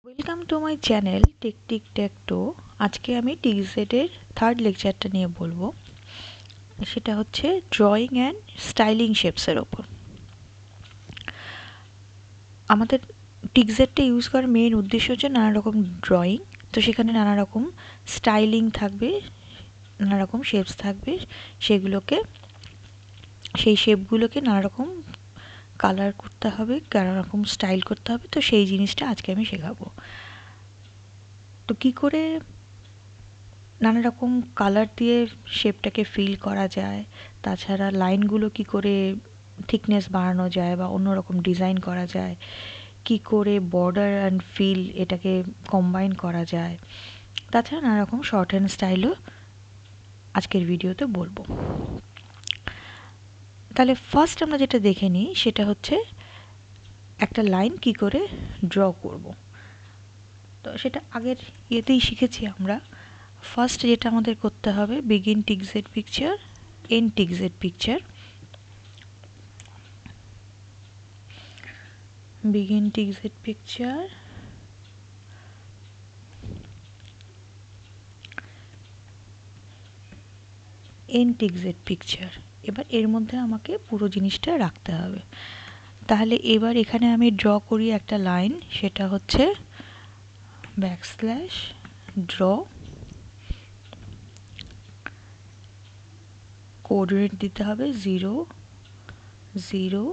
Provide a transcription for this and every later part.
Welcome to my channel tick আজকে আমি টিকজেডের third লেকচারটা নিয়ে বলবো। সেটা হচ্ছে ড্রয়িং অ্যান্ড স্টাইলিং শেপসের ওপর। আমাদের টিকজেডটা ইউজ করার মেন উদ্দেশ্য হচ্ছে নানা রকম ড্রয়িং, তো সেখানে নানা রকম স্টাইলিং থাকবে, নানা রকম শেপস থাকবে, সেই শেপগুলোকে নানা রকম কালার করতে হবে, নানা রকম স্টাইল করতে হবে। তো সেই জিনিসটা আজকে আমি শেখাবো। তো কী করে নানা রকম কালার দিয়ে শেপটাকে ফিল করা যায়, তাছাড়া লাইনগুলো কি করে থিকনেস বাড়ানো যায় বা অন্যরকম ডিজাইন করা যায়, কি করে বর্ডার অ্যান্ড ফিল এটাকে কম্বাইন করা যায়, তাছাড়া নানা রকম শর্ট হ্যান্ড স্টাইলও আজকের ভিডিওতে বলবো। তাহলে ফার্স্ট আমরা যেটা দেখে নিই সেটা হচ্ছে একটা লাইন কি করে ড্র করব। তো সেটা আগের ইয়েতেই শিখেছি আমরা। ফার্স্ট যেটা আমাদের করতে হবে, begin TikZ picture, end TikZ picture. begin TikZ picture, end TikZ picture. এবার এর মধ্যে আমাকে পুরো জিনিসটা রাখতে হবে। তাহলে এবার এখানে আমি ড্র করি একটা লাইন, সেটা হচ্ছে ব্যাকস্ল্যাশ ড্র, কোঅর্ডিনেট দিতে হবে 0 0,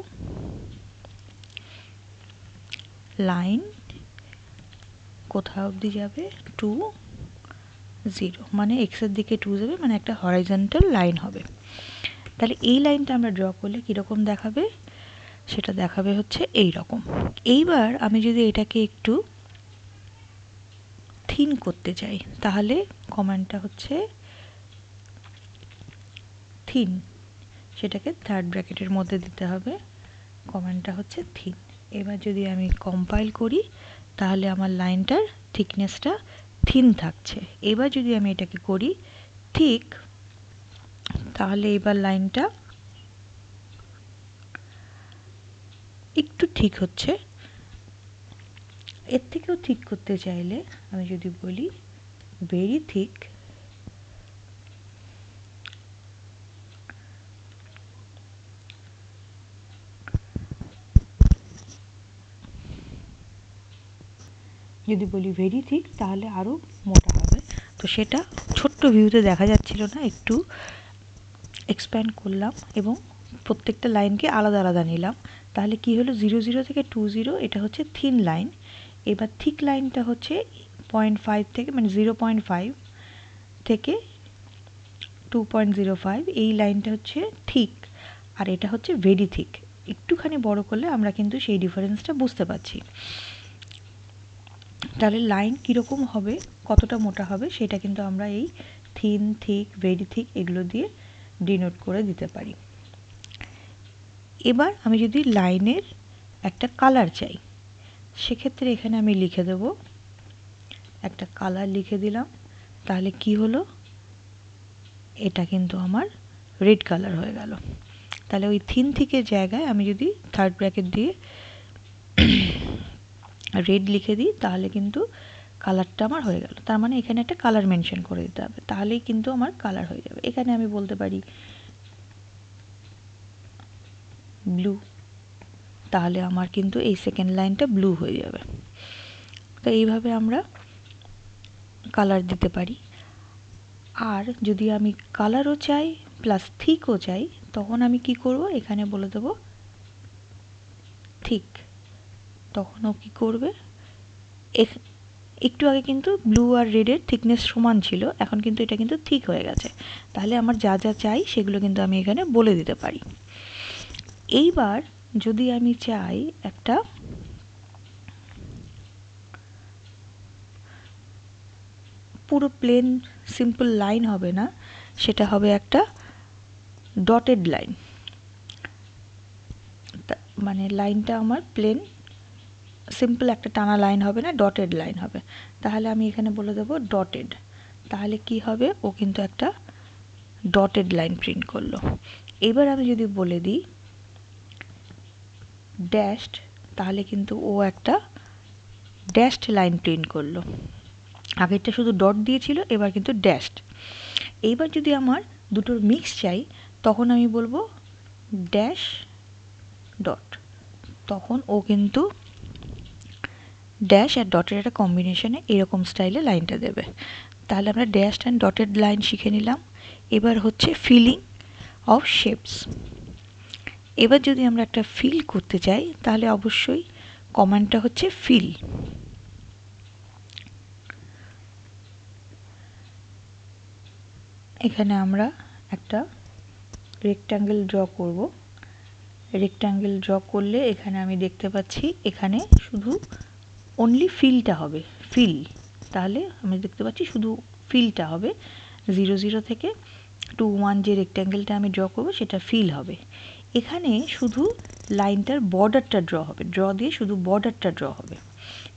লাইন কোথাও অবধি যাবে 2 0, মানে এক্সের দিকে 2 যাবে, মানে একটা হরাইজন্টাল লাইন হবে। তাহলে এই লাইনটা আমরা ড্র করলে কীরকম দেখাবে, সেটা দেখাবে হচ্ছে এই রকম। এইবার আমি যদি এটাকে একটু থিন করতে চাই, তাহলে কমান্ডটা হচ্ছে থিন, সেটাকে থার্ড ব্র্যাকেটের মধ্যে দিতে হবে, কমান্ডটা হচ্ছে থিন। এবার যদি আমি কম্পাইল করি তাহলে আমার লাইনটার থিকনেসটা থিন থাকছে। এবার যদি আমি এটাকে করি ঠিক, তাহলে এবার লাইনটা একটু ঠিক হচ্ছে। এর থেকেও ঠিক করতে চাইলে আমি যদি বলি ভেরি থিক, যদি বলি ভেরি থিক তাহলে আরও মোটা হবে। তো সেটা ছোট্ট ভিউতে দেখা যাচ্ছিল না, একটু এক্সপ্যান্ড করলাম এবং প্রত্যেকটা লাইনকে আলাদা আলাদা নিলাম। তাহলে কি হলো, 0 0 থেকে 2 0, এটা হচ্ছে থিন লাইন। এবার থিক লাইনটা হচ্ছে 0.5 থেকে, মানে 0.5 থেকে 2.05, এই লাইনটা হচ্ছে থিক, আর এটা হচ্ছে ভেরি থিক। একটুখানি বড় করলে আমরা কিন্তু সেই ডিফারেন্সটা বুঝতে পারছি। তাহলে লাইন কীরকম হবে, কতটা মোটা হবে, সেটা কিন্তু আমরা এই থিন, থিক, ভেরি থিক এগুলো দিয়ে ডিনোট করে দিতে পারি। এবার আমি যদি লাইনের একটা কালার চাই, সেক্ষেত্রে এখানে আমি লিখে দেব, একটা কালার লিখে দিলাম। তাহলে কি হলো, এটা কিন্তু আমার রেড কালার হয়ে গেল। তাহলে ওই থিন থিকের জায়গায় আমি যদি থার্ড ব্র্যাকেট দিয়ে রেড লিখে দিই, তাহলে কিন্তু কালারটা আমার হয়ে গেল। তার মানে এখানে একটা কালার মেনশন করে দিতে হবে, তাহলেই কিন্তু আমার কালার হয়ে যাবে। এখানে আমি বলতে পারি ব্লু, তাহলে আমার কিন্তু এই সেকেন্ড লাইনটা ব্লু হয়ে যাবে। তো এইভাবে আমরা কালার দিতে পারি। আর যদি আমি কালারও চাই প্লাস থিকও চাই, তখন আমি কি করব, এখানে বলে দেব থিক। তখনও কি করবে, একটু আগে কিন্তু ব্লু আর রেডের থিকনেস সমান ছিল, এখন কিন্তু এটা কিন্তু থিক হয়ে গেছে। তাহলে আমার যা যা চাই সেগুলো কিন্তু আমি এখানে বলে দিতে পারি। এইবার যদি আমি চাই একটা পুরো প্লেন সিম্পল লাইন হবে না, সেটা হবে একটা ডটেড লাইন, মানে লাইনটা আমার প্লেন সিম্পল একটা টানা লাইন হবে না, ডটেড লাইন হবে। তাহলে আমি এখানে বলে দেবো ডটেড। তাহলে কি হবে, ও কিন্তু একটা ডটেড লাইন প্রিন্ট করলো। এবার আমি যদি বলে দিই ড্যাশড, তাহলে কিন্তু ও একটা ড্যাশড লাইন প্রিন্ট করলো। আগেরটা শুধু ডট দিয়েছিল, এবার কিন্তু ড্যাশড। এইবার যদি আমার দুটোর মিক্স চাই, তখন আমি বলবো ড্যাশ ডট, তখন ও কিন্তু ড্যাশ আর ডটের একটা কম্বিনেশনে এরকম স্টাইলে লাইনটা দেবে। তাহলে আমরা ড্যাশ অ্যান্ড ডটেড লাইন শিখে নিলাম। এবার হচ্ছে ফিলিং অফ শেপস। এবার যদি আমরা একটা ফিল করতে চাই, তাহলে অবশ্যই কমান্ডটা হচ্ছে ফিল। এখানে আমরা একটা রেক্ট্যাঙ্গেল ড্র করব। রেক্ট্যাঙ্গেল ড্র করলে এখানে আমি দেখতে পাচ্ছি এখানে শুধু অনলি ফিলটা হবে, ফিল। তাহলে আমি দেখতে পাচ্ছি শুধু ফিলটা হবে। 0 0 থেকে 2 1 যে রেক্ট্যাঙ্গেলটা আমি ড্র করব সেটা ফিল হবে। এখানে শুধু লাইনটার বর্ডারটা ড্র হবে, ড্র দিয়ে শুধু বর্ডারটা ড্র হবে।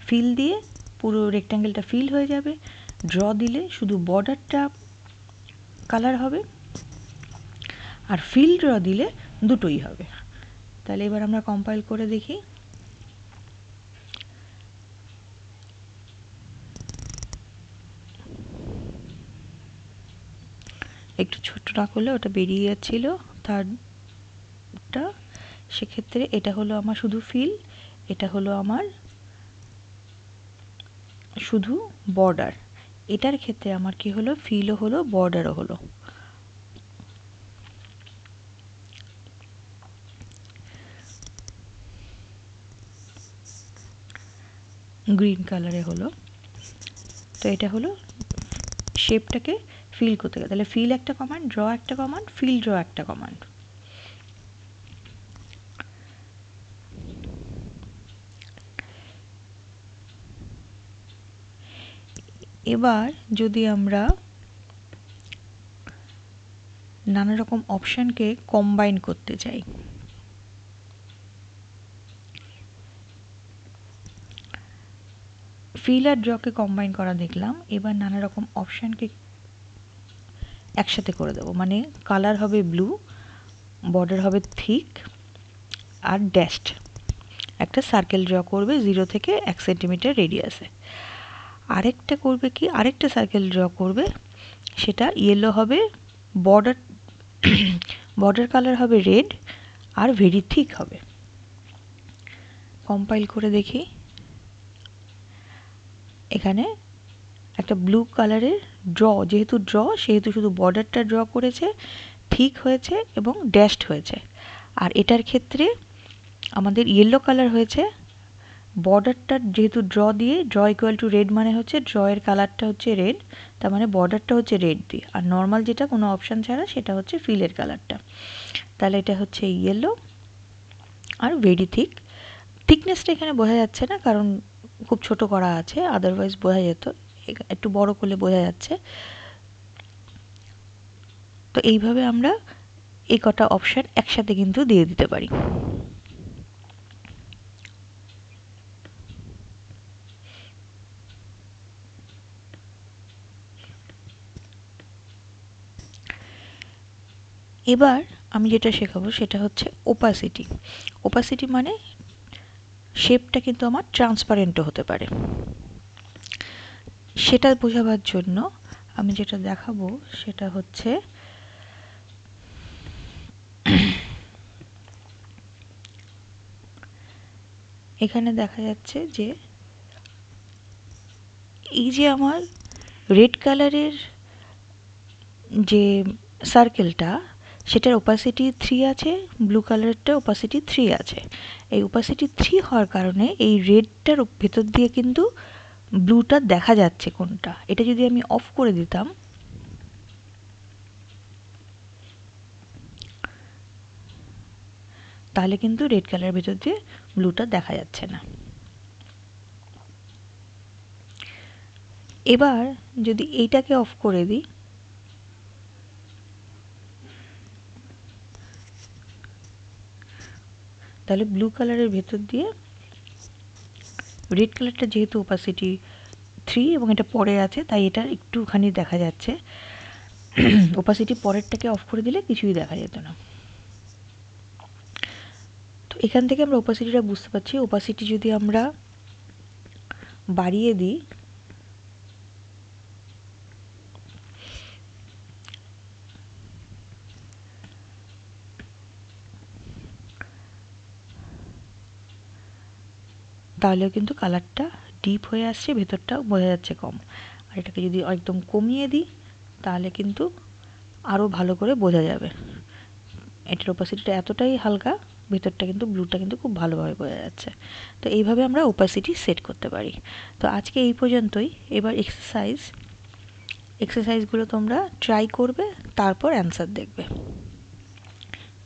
ফিল দিয়ে পুরো রেক্ট্যাঙ্গেলটা ফিল হয়ে যাবে, ড্র দিলে শুধু বর্ডারটা কালার হবে, আর ফিল ড্র দিলে দুটোই হবে। তাহলে এবার আমরা কম্পাইল করে দেখি। একটু ছোট না করলে ওটা বেরিয়ে যাচ্ছিল তারটা, সেক্ষেত্রে এটা হলো আমার শুধু ফিল, এটা হলো আমার শুধু বর্ডার। এটার ক্ষেত্রে আমার কি হলো, ফিলও হলো বর্ডারও হলো। গ্রিন কালারে হলো। তো এটা হলো শেপটাকে ফিল করতে গেলে, তাহলে ফিল একটা কমান্ড, ড্র একটা কমান্ড, ফিল ড্র একটা কমান্ড। এবার যদি আমরা নানা রকম অপশানকে কম্বাইন করতে চাই, ফিল আর ড্রকে কম্বাইন করা দেখলাম, এবার নানা রকম অপশানকে একসাথে করে দেবো। মানে কালার হবে ব্লু, বর্ডার হবে থিক আর ড্যাশড। একটা সার্কেল ড্র করবে 0 থেকে 1 সেন্টিমিটার রেডিয়াসে। আরেকটা করবে কি, আরেকটা সার্কেল ড্র করবে, সেটা ইয়েলো হবে, বর্ডার বর্ডার কালার হবে রেড আর ভেরি থিক হবে। কম্পাইল করে দেখি। এখানে একটা ব্লু কালারের ড্র, যেহেতু ড্র সেহেতু শুধু বর্ডারটা ড্র করেছে, থিক হয়েছে এবং ড্যাশড হয়েছে। আর এটার ক্ষেত্রে আমাদের ইয়েলো কালার হয়েছে, বর্ডারটা যেহেতু ড্র দিয়ে, ড্র ইকুয়াল টু রেড মানে হচ্ছে ড্র এর কালারটা হচ্ছে রেড, তার মানে বর্ডারটা হচ্ছে রেড দিয়ে, আর নর্মাল যেটা কোনো অপশান ছাড়া সেটা হচ্ছে ফিলের কালারটা। তাহলে এটা হচ্ছে ইয়েলো আর ভেরি থিক। থিকনেসটা এখানে বোঝা যাচ্ছে না কারণ খুব ছোট করা আছে, আদারওয়াইজ বোঝা যেত, একটু বড় করলে বোঝা যাচ্ছে। তো এইভাবে আমরা এই কটা অপশান একসাথে কিন্তু দিয়ে দিতে পারি। এবার আমি যেটা শেখাবো সেটা হচ্ছে ওপাসিটি। ওপাসিটি মানে শেপটা কিন্তু আমার ট্রান্সপারেন্টও হতে পারে। সেটা বোঝাবার জন্য আমি যেটা দেখাবো সেটা হচ্ছে এখানে দেখা যাচ্ছে যে এই যে আমার রেড কালারের যে সার্কেলটা, সেটার ওপাসিটি 3 আছে, ব্লু কালারটা ওপাসিটি 3 আছে। এই ওপাসিটি 3 হওয়ার কারণে এই রেডটার ভেতর দিয়ে কিন্তু ব্লুটা দেখা যাচ্ছে কোনটা। এটা যদি আমি অফ করে দিতাম, তাহলে কিন্তু রেড কালারের ভেতর দিয়ে ব্লুটা দেখা যাচ্ছে না। এবার যদি এইটাকে অফ করে দিই, তাহলে ব্লু কালারের ভেতর দিয়ে রেড কালারটা যেহেতু ওপাসিটি 3 এবং এটা পরে আছে তাই এটা একটুখানি দেখা যাচ্ছে। ওপাসিটি পরেরটাকে অফ করে দিলে কিছুই দেখা যেত না। তো এখান থেকে আমরা ওপাসিটিটা বুঝতে পারছি। ওপাসিটি যদি আমরা বাড়িয়ে দিই, তাহলেও কিন্তু কালারটা ডিপ হয়ে আসছে, ভেতরটাও বোঝা যাচ্ছে কম। আর এটাকে যদি একদম কমিয়ে দিই তাহলে কিন্তু আরও ভালো করে বোঝা যাবে। এটার ওপাসিটিটা এতটাই হালকা, ভেতরটা কিন্তু ব্লুটা কিন্তু খুব ভালোভাবে বোঝা যাচ্ছে। তো এইভাবে আমরা ওপাসিটি সেট করতে পারি। তো আজকে এই পর্যন্তই। এবার এক্সারসাইজগুলো তোমরা ট্রাই করবে, তারপর অ্যান্সার দেখবে।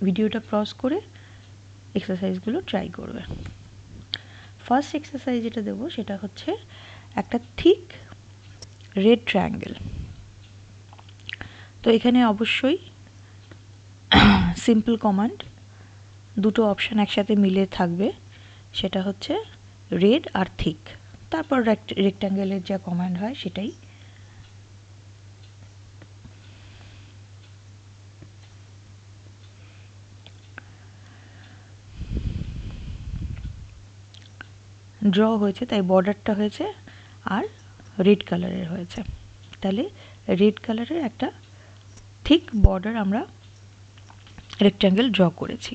ভিডিওটা পজ করে এক্সারসাইজগুলো ট্রাই করবে। ফার্স্ট এক্সারসাইজ যেটা দেবো সেটা হচ্ছে একটা থিক রেড ট্রায়াঙ্গেল। তো এখানে অবশ্যই সিম্পল কমান্ড, দুটো অপশান একসাথে মিলে থাকবে, সেটা হচ্ছে রেড আর থিক। তারপর রেক্ট্যাঙ্গেলের যা কমান্ড হয় সেটাই। ড্র হয়েছে তাই বর্ডারটা হয়েছে আর রেড কালারের হয়েছে, তাহলে রেড কালারের একটা থিক বর্ডার আমরা রেক্ট্যাঙ্গেল ড্র করেছি।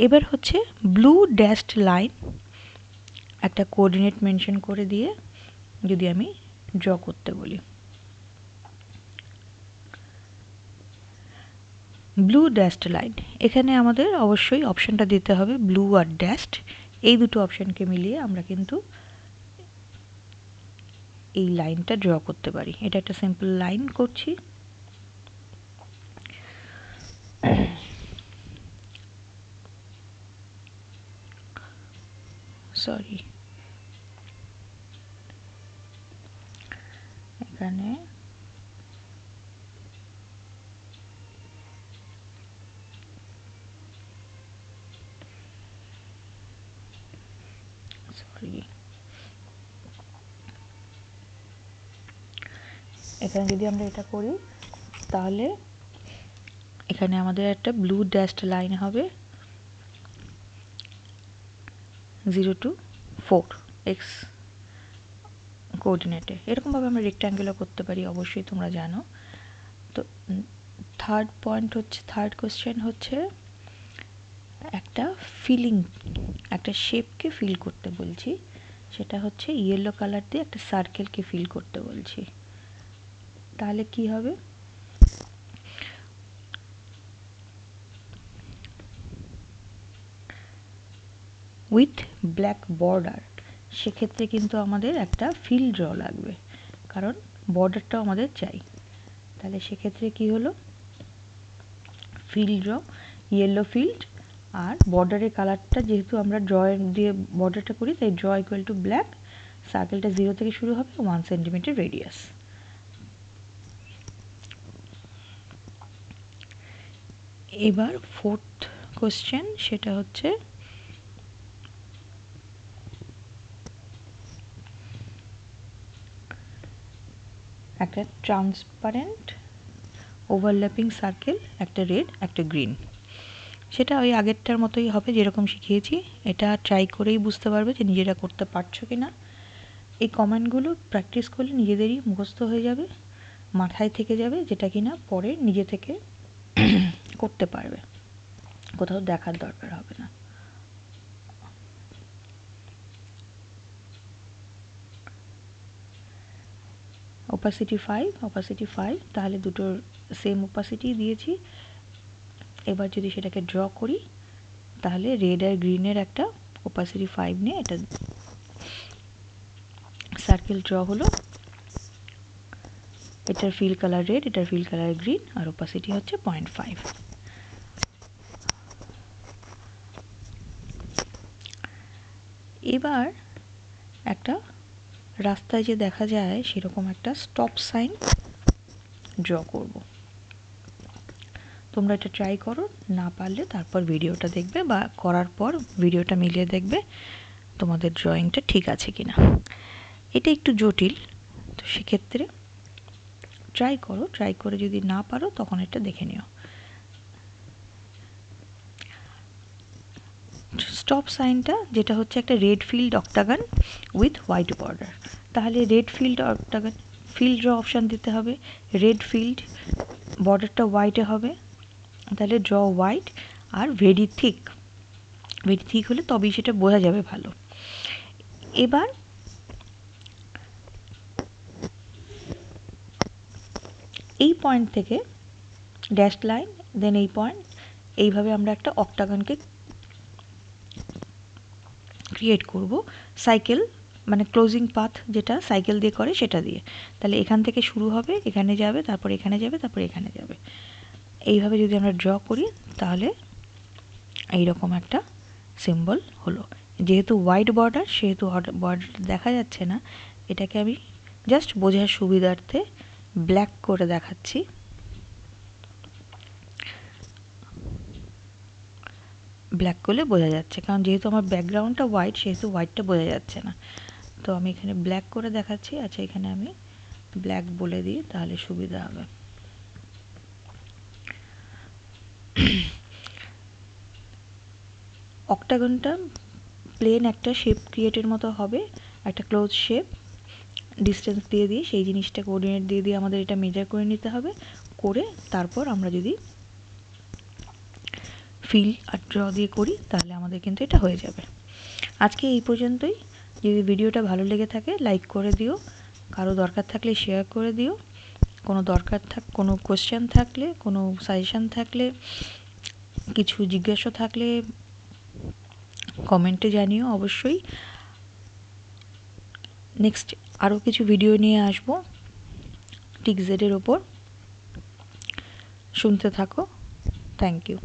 এবার হচ্ছে ব্লু ড্যাশড লাইন, একটা কোঅর্ডিনেট মেনশন করে দিয়ে যদি আমি ড্র করতে বলি, ব্লু ড্যাশড লাইন, এখানে আমাদের অবশ্যই অপশানটা দিতে হবে ব্লু আর ড্যাশড। এই দুটো অপশানকে মিলিয়ে আমরা কিন্তু এই লাইনটা ড্র করতে পারি। এটা একটা সিম্পল লাইন করছি। সরি, এখানে সরি, এখানে যদি আমরা এটা করি তাহলে এখানে আমাদের একটা ব্লু ড্যাশড লাইন হবে 0 to 4 এক্স কোঅর্ডিনেটে। এরকমভাবে আমরা রেক্ট্যাঙ্গেলও করতে পারি, অবশ্যই তোমরা জানো। তো থার্ড কোয়েশ্চেন হচ্ছে একটা ফিলিং, একটা শেপকে ফিল করতে বলছি, সেটা হচ্ছে ইয়েলো কালার দিয়ে একটা সার্কেলকে ফিল করতে বলছি। তাহলে কি হবে, উইথ ব্ল্যাক বর্ডার, সেক্ষেত্রে কিন্তু আমাদের একটা ফিল ড্র লাগবে, কারণ বর্ডারটাও আমাদের চাই। তাহলে সেক্ষেত্রে কি হলো, ফিল ড্র, ইয়েলো ফিল্ড, আর বর্ডারের কালারটা যেহেতু আমরা ড্র দিয়ে বর্ডারটা করি তাই ড্র ইকুয়াল টু ব্ল্যাক, সার্কেলটা 0 থেকে শুরু হবে, 1 সেন্টিমিটার রেডিয়াস। এবার ফোর্থ কোশ্চেন, সেটা হচ্ছে একটা ট্রান্সপারেন্ট ওভারল্যাপিং সার্কেল, একটা রেড একটা গ্রিন। সেটা ওই আগেরটার মতোই হবে যেরকম শিখিয়েছি। এটা ট্রাই করেই বুঝতে পারবে যে নিজেরা করতে পারছো কি না। এই কমেন্টগুলো প্র্যাকটিস করলে নিজেদেরই মুখস্থ হয়ে যাবে, মাথায় থেকে যাবে, যেটা কিনা পরে নিজে থেকে করতে পারবে, কোথাও দেখার দরকার হবে না। অপাসিটি 5, তাহলে দুটোর সেম অপাসিটি দিয়েছি। এবার যদি সেটাকে ড্র করি তাহলে রেড আর গ্রিনের একটা অপাসিটি 5 নিয়ে এটা সার্কেল ড্র হলো। এটার ফিল কালার রেড, এটার ফিল কালার গ্রিন, আর অপাসিটি হচ্ছে 0.5। এবার একটা রাস্তায় যে দেখা যায় সেরকম একটা স্টপ সাইন ড্র করব। তোমরা এটা ট্রাই করো, না পারলে তারপর ভিডিওটা দেখবে, বা করার পর ভিডিওটা মিলিয়ে দেখবে তোমাদের ড্রয়িংটা ঠিক আছে কিনা। এটা একটু জটিল, তো সেক্ষেত্রে ট্রাই করো, ট্রাই করে যদি না পারো তখন এটা দেখে নিও। স্টপ সাইনটা যেটা হচ্ছে একটা red filled octagon with white border, তাহলে red filled octagon filled draw option দিতে হবে, রেড ফিল্ড বর্ডারটা হোয়াইটে হবে, তাহলে ড্র হোয়াইট আর ভেরি থিক হলে তবেই সেটা বোঝা যাবে ভালো। এবার এই পয়েন্ট থেকে ড্যাশ লাইন দেন এই পয়েন্ট, এইভাবে আমরা একটা অক্টাগনকে ক্রিয়েট করব সাইকেল মানে ক্লোজিং পাথ যেটা সাইকেল দিয়ে করে সেটা দিয়ে। তাহলে এখান থেকে শুরু হবে, এখানে যাবে, তারপর এখানে যাবে, তারপর এখানে যাবে। এইভাবে যদি আমরা ড্র করি তাহলে এইরকম একটা সিম্বল হলো। যেহেতু হোয়াইট বর্ডার সেহেতু বর্ডার দেখা যাচ্ছে না, এটাকে আমি জাস্ট বোঝার সুবিধার্থে ব্ল্যাক করে দেখাচ্ছি। ব্ল্যাক করলে বোঝা যাচ্ছে, কারণ যেহেতু আমার ব্যাকগ্রাউন্ডটা হোয়াইট সেহেতু হোয়াইটটা বোঝা যাচ্ছে না। তো আমি এখানে ব্ল্যাক করে দেখাচ্ছি। আচ্ছা, এখানে আমি ব্ল্যাক বলে দিই তাহলে সুবিধা হবে। অক্টাগনটা প্লেন একটা শেপ ক্রিয়েটের মতো হবে, একটা ক্লোজ শেপ। ডিস্টেন্স দিয়ে দিয়ে সেই জিনিসটা কোঅর্ডিনেট দিয়ে দিয়ে আমাদের এটা মেজার করে নিতে হবে, করে তারপর আমরা যদি ফিল আর ড্র দিয়ে করি তাহলে আমাদের কিন্তু এটা হয়ে যাবে। আজকে এই পর্যন্তই। যদি ভিডিওটা ভালো লেগে থাকে লাইক করে দিও, কারো দরকার থাকলে শেয়ার করে দিও, কোনো কোশ্চেন থাকলে, কোনো সাজেশন থাকলে, কিছু জিজ্ঞাসা থাকলে কমেন্টে জানিও অবশ্যই। নেক্সট আরও কিছু ভিডিও নিয়ে আসবো টিকজেডের ওপর, শুনতে থাকো। Thank you.